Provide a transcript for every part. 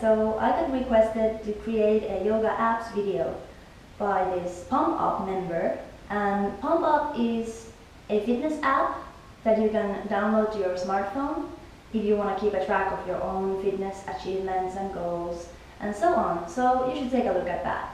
so I got requested to create a yoga apps video by this Pump Up member, and Pump Up is a fitness app that you can download to your smartphone if you want to keep a track of your own fitness achievements and goals and so on. So you should take a look at that.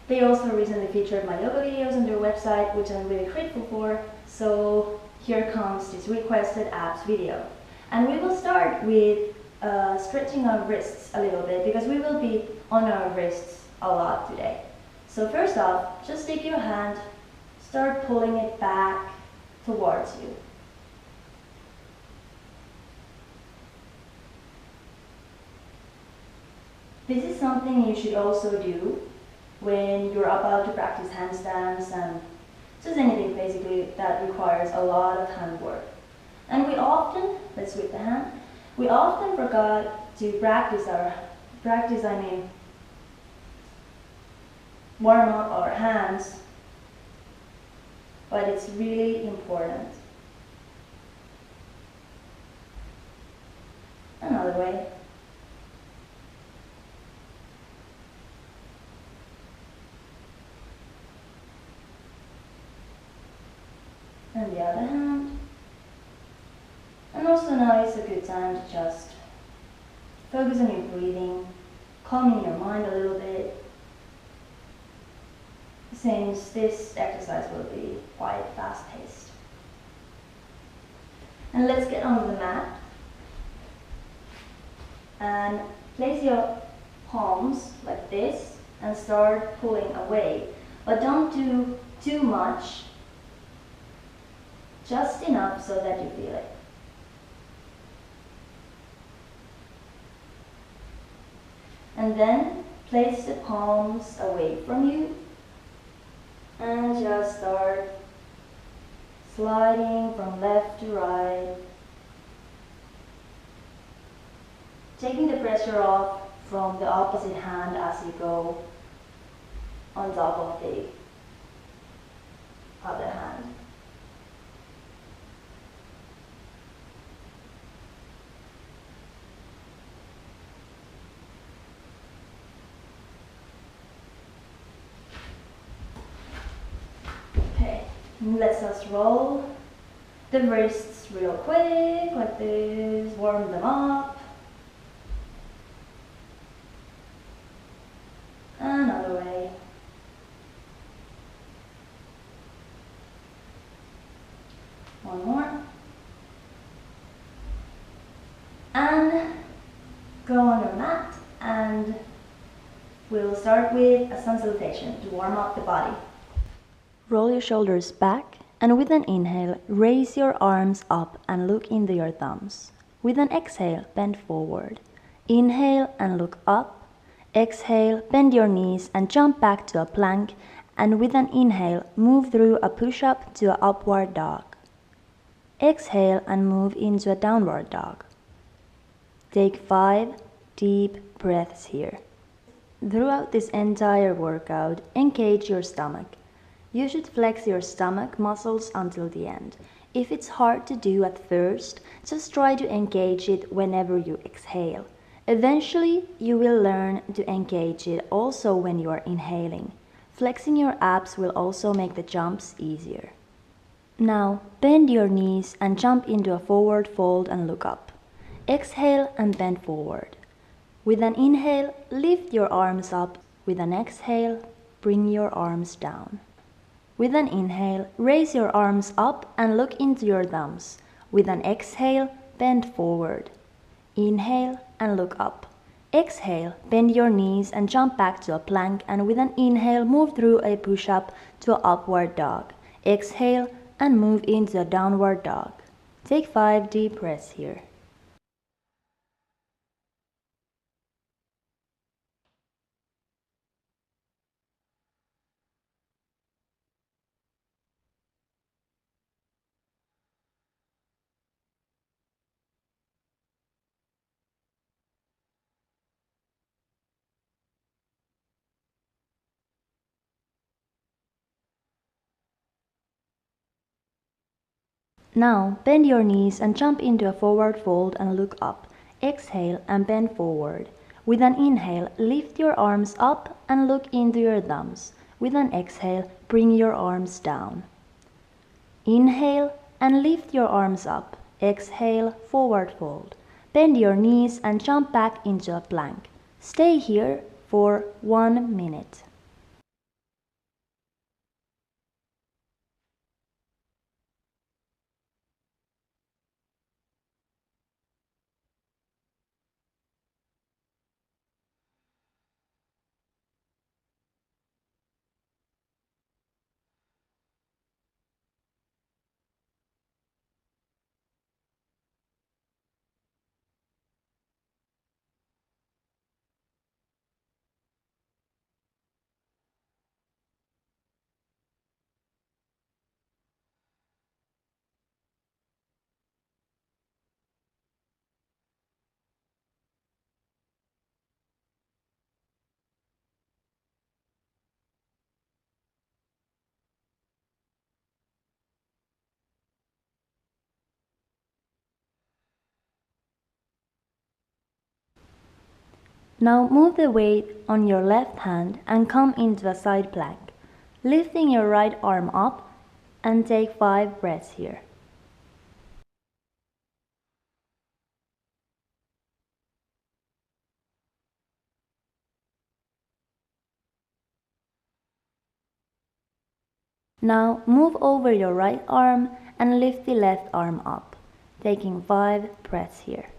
They also recently featured my yoga videos on their website, which I'm really grateful for. So here comes this requested apps video. And we will start with stretching our wrists a little bit, because we will be on our wrists a lot today. So first off, just take your hand, start pulling it back towards you. This is something you should also do when you're about to practice handstands and just anything basically that requires a lot of hand work. And we often, let's switch the hand, we often forgot to warm up our hands, but it's really important. Another way. And the other hand. And also now is a good time to just focus on your breathing, calming your mind a little bit, since this exercise will be quite fast-paced. And let's get onto the mat and place your palms like this and start pulling away, but don't do too much, just enough so that you feel it. And then place the palms away from you and just start sliding from left to right, taking the pressure off from the opposite hand as you go on top of the other hand. Let's just roll the wrists real quick, like this, warm them up. Another way. One more. And go on your mat, and we'll start with a sun salutation to warm up the body. Roll your shoulders back, and with an inhale, raise your arms up and look into your thumbs. With an exhale, bend forward. Inhale and look up. Exhale, bend your knees and jump back to a plank, and with an inhale, move through a push-up to an upward dog. Exhale and move into a downward dog. Take 5 deep breaths here. Throughout this entire workout, engage your stomach. You should flex your stomach muscles until the end. If it's hard to do at first, just try to engage it whenever you exhale. Eventually, you will learn to engage it also when you are inhaling. Flexing your abs will also make the jumps easier. Now, bend your knees and jump into a forward fold and look up. Exhale and bend forward. With an inhale, lift your arms up. With an exhale, bring your arms down. With an inhale, raise your arms up and look into your thumbs. With an exhale, bend forward. Inhale and look up. Exhale, bend your knees and jump back to a plank, and with an inhale, move through a push-up to an upward dog. Exhale and move into a downward dog. Take 5 deep breaths here. Now, bend your knees and jump into a forward fold and look up. Exhale and bend forward. With an inhale, lift your arms up and look into your thumbs. With an exhale, bring your arms down. Inhale and lift your arms up. Exhale, forward fold. Bend your knees and jump back into a plank. Stay here for 1 minute. Now move the weight on your left hand and come into a side plank, lifting your right arm up, and take 5 breaths here. Now move over your right arm and lift the left arm up, taking 5 breaths here.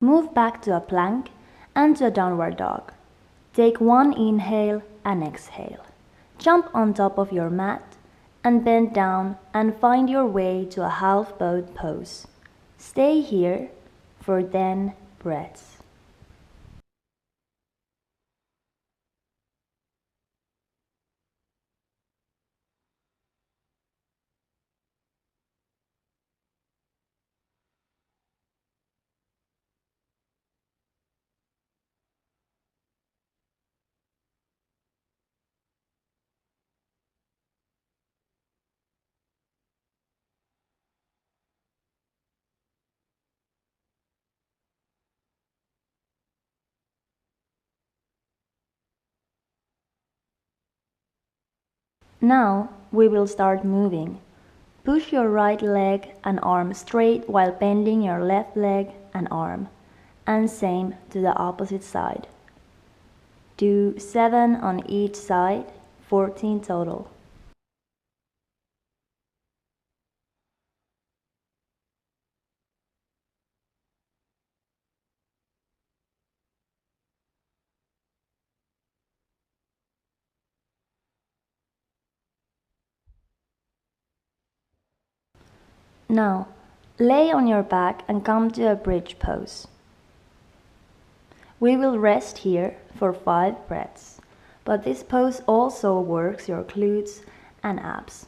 Move back to a plank and to a downward dog. Take 1 inhale and exhale. Jump on top of your mat and bend down and find your way to a half boat pose. Stay here for 10 breaths. Now we will start moving. Push your right leg and arm straight while bending your left leg and arm, and same to the opposite side. Do 7 on each side, 14 total. Now, lay on your back and come to a bridge pose. We will rest here for 5 breaths, but this pose also works your glutes and abs.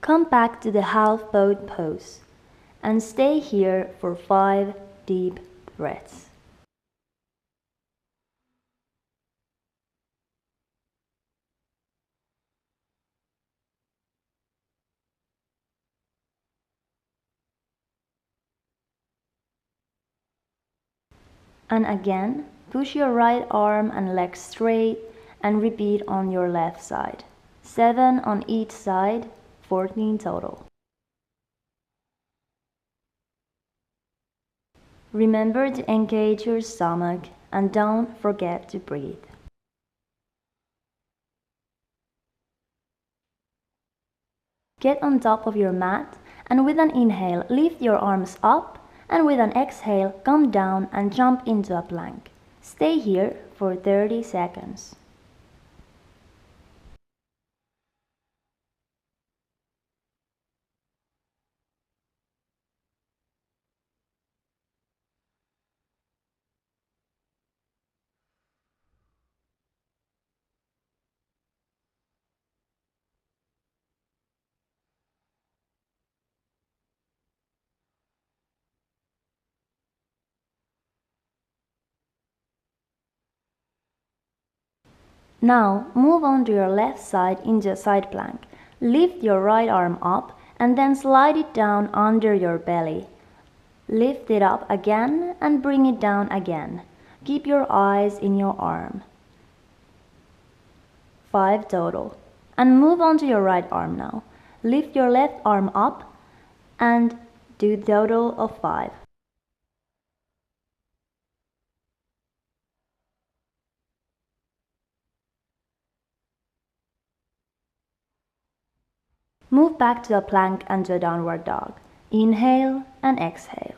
Come back to the half boat pose and stay here for 5 deep breaths. And again, push your right arm and leg straight and repeat on your left side. 7 on each side, 14 total. Remember to engage your stomach and don't forget to breathe. Get on top of your mat and with an inhale, lift your arms up and with an exhale, come down and jump into a plank. Stay here for 30 seconds. Now move on to your left side into a side plank. Lift your right arm up and then slide it down under your belly. Lift it up again and bring it down again. Keep your eyes in your arm. 5 total. And move on to your right arm now. Lift your left arm up and do total of 5. Move back to a plank and to a downward dog. Inhale and exhale.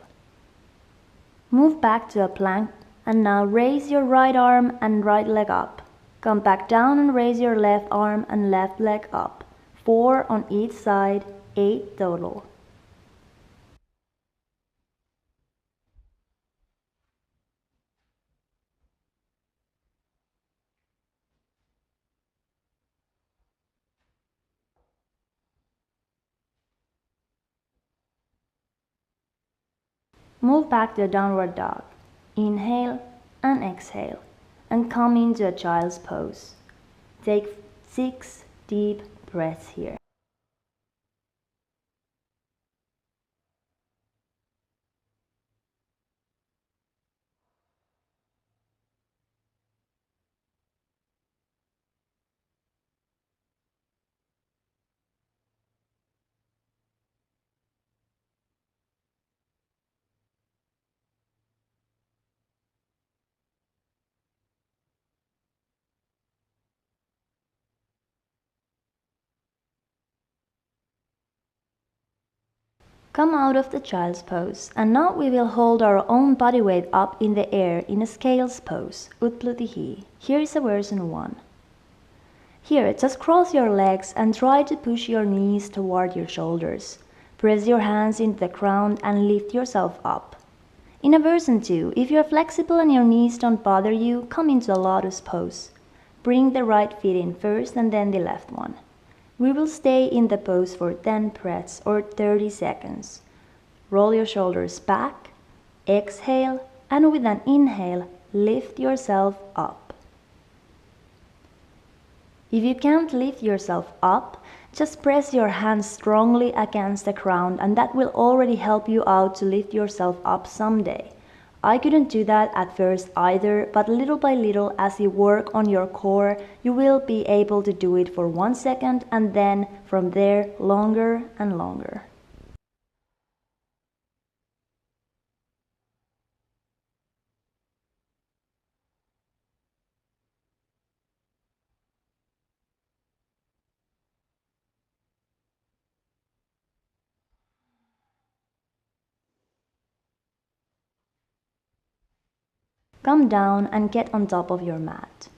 Move back to a plank and now raise your right arm and right leg up. Come back down and raise your left arm and left leg up. 4 on each side, 8 total. Move back to a downward dog. Inhale and exhale and come into a child's pose. Take 6 deep breaths here. Come out of the child's pose and now we will hold our own body weight up in the air in a scales pose, Utplutihi. Here is a version 1. Here, just cross your legs and try to push your knees toward your shoulders. Press your hands into the ground and lift yourself up. In a version 2, if you're flexible and your knees don't bother you, come into a lotus pose. Bring the right feet in first and then the left one. We will stay in the pose for 10 breaths or 30 seconds. Roll your shoulders back, exhale, and with an inhale, lift yourself up. If you can't lift yourself up, just press your hands strongly against the ground and that will already help you out to lift yourself up someday. I couldn't do that at first either, but little by little as you work on your core, you will be able to do it for 1 second and then from there longer and longer. Come down and get on top of your mat.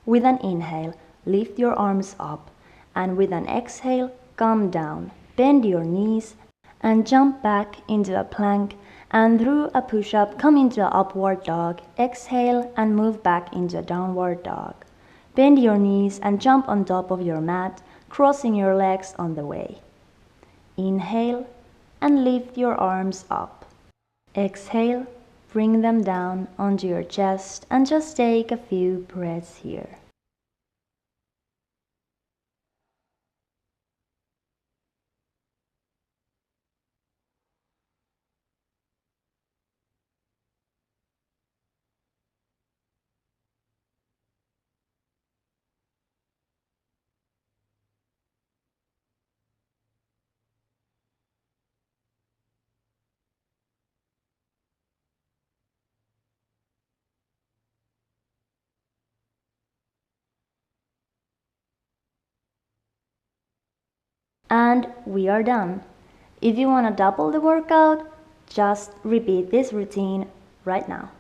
With an inhale, lift your arms up, and with an exhale, come down, bend your knees, and jump back into a plank, and through a push-up, come into an upward dog, exhale, and move back into a downward dog. Bend your knees and jump on top of your mat, crossing your legs on the way. Inhale, and lift your arms up. Exhale, bring them down onto your chest and just take a few breaths here. And we are done. If you want to double the workout, just repeat this routine right now.